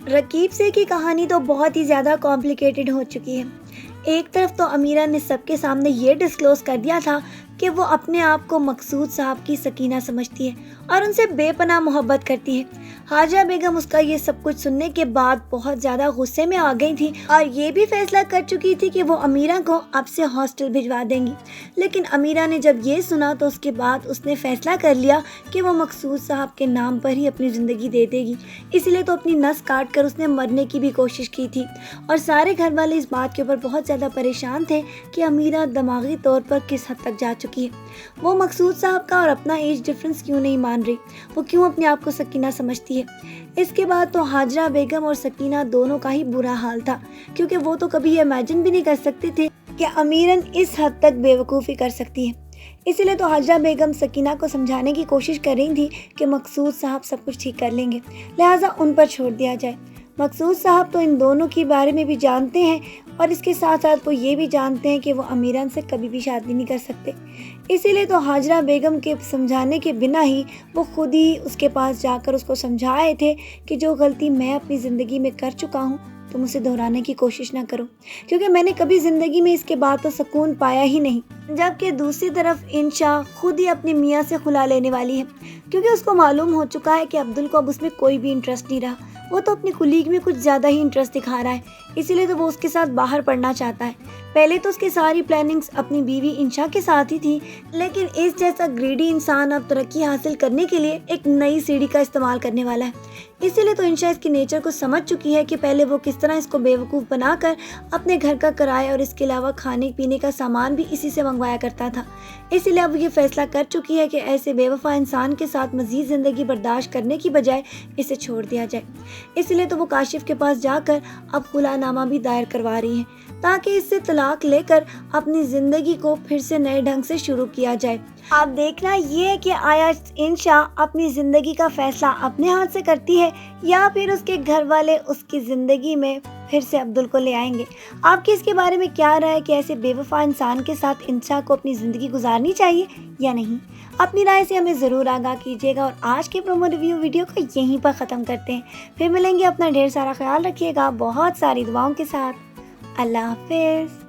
رکیب سے کی کہانی تو بہت ہی زیادہ کمپلیکیٹڈ ہو چکی ہے۔ ایک طرف تو امیرہ نے سب کے سامنے یہ ڈسکلوز کر دیا تھا کہ وہ اپنے آپ کو مقصود صاحب کی سکینہ سمجھتی ہے اور ان سے بے پناہ محبت کرتی ہے۔ حاجرہ بیگم اس کا یہ سب کچھ سننے کے بعد بہت زیادہ غصے میں آ گئی تھی اور یہ بھی فیصلہ کر چکی تھی کہ وہ امیرہ کو اب سے ہاسٹل بھجوا دیں گی۔ لیکن امیرہ نے جب یہ سنا تو اس کے بعد اس نے فیصلہ کر لیا کہ وہ مقصود صاحب کے نام پر ہی اپنی زندگی دے دے گی۔ اسی لیے تو اپنی نس کاٹ کر اس نے مرنے کی بھی کوشش کی تھی اور سارے گھر والے اس بات کے اوپر بہت زیادہ پریشان تھے کہ امیرہ دماغی طور پر کس حد تک جا چکی ہے۔ وہ مقصود صاحب کا اور اپنا ایج ڈفرنس کیوں نہیں مان رہی، وہ کیوں اپنے آپ کو سکینہ سمجھتی ہے۔ اس کے بعد تو حاجرہ بیگم اور سکینہ دونوں کا ہی برا حال تھا، کیونکہ وہ تو کبھی یہ امیجن بھی نہیں کر سکتے تھے کہ امیرن اس حد تک بے وقوفی کر سکتی ہے۔ اسی لیے تو حاجرہ بیگم سکینہ کو سمجھانے کی کوشش کر رہی تھی کہ مقصود صاحب سب کچھ ٹھیک کر لیں گے، لہٰذا ان پر چھوڑ دیا جائے۔ مقصود صاحب تو ان دونوں کے بارے میں بھی جانتے ہیں اور اس کے ساتھ ساتھ وہ یہ بھی جانتے ہیں کہ وہ امیران سے کبھی بھی شادی نہیں کر سکتے۔ اسی لیے تو حاجرہ بیگم کے سمجھانے کے بنا ہی وہ خود ہی اس کے پاس جا کر اس کو سمجھائے تھے کہ جو غلطی میں اپنی زندگی میں کر چکا ہوں تم اسے دہرانے کی کوشش نہ کرو، کیونکہ میں نے کبھی زندگی میں اس کے بعد تو سکون پایا ہی نہیں۔ جبکہ دوسری طرف انشا خود ہی اپنے میاں سے خلا لینے والی ہے، کیونکہ اس کو معلوم ہو چکا ہے کہ عبدل کو اب اس میں کوئی بھی انٹرسٹ نہیں رہا، وہ تو اپنی کلیگ میں کچھ زیادہ ہی انٹرسٹ دکھا رہا ہے، اسی لیے تو وہ اس کے ساتھ باہر پڑھنا چاہتا ہے۔ پہلے تو اس کی ساری پلاننگز اپنی بیوی انشا کے ساتھ ہی تھی، لیکن اس جیسا گریڈی انسان اب ترقی حاصل کرنے کے لیے ایک نئی سیڑھی کا استعمال کرنے والا ہے۔ اسی لیے تو انشا اس کی نیچر کو سمجھ چکی ہے کہ پہلے وہ کس طرح اس کو بیوقوف بنا کر اپنے گھر کا کرایہ اور اس کے علاوہ کھانے پینے کا سامان بھی اسی سے منگوایا کرتا تھا۔ اسی لیے اب یہ فیصلہ کر چکی ہے کہ ایسے بے وفا انسان کے ساتھ مزید زندگی برداشت کرنے کی بجائے اسے چھوڑ دیا جائے۔ اسی لیے تو وہ کاشف کے پاس جا کر اب خلا نامہ بھی دائر کروا رہی ہیں تاکہ اس سے طلاق لے کر اپنی زندگی کو پھر سے نئے ڈھنگ سے شروع کیا جائے۔ اب دیکھنا یہ ہے کہ آیا انشا اپنی زندگی کا فیصلہ اپنے ہاتھ سے کرتی ہے یا پھر اس کے گھر والے اس کی زندگی میں پھر سے عبدل کو لے آئیں گے۔ آپ کی اس کے بارے میں کیا رائے ہے کہ ایسے بے وفا انسان کے ساتھ انشا کو اپنی زندگی گزارنی چاہیے یا نہیں؟ اپنی رائے سے ہمیں ضرور آگاہ کیجیے گا اور آج کے پرومو ریویو ویڈیو کو یہیں پر ختم کرتے ہیں۔ پھر ملیں گے، اپنا ڈھیر سارا خیال رکھیے گا بہت ساری دعاؤں کے ساتھ۔ اللہ حافظ۔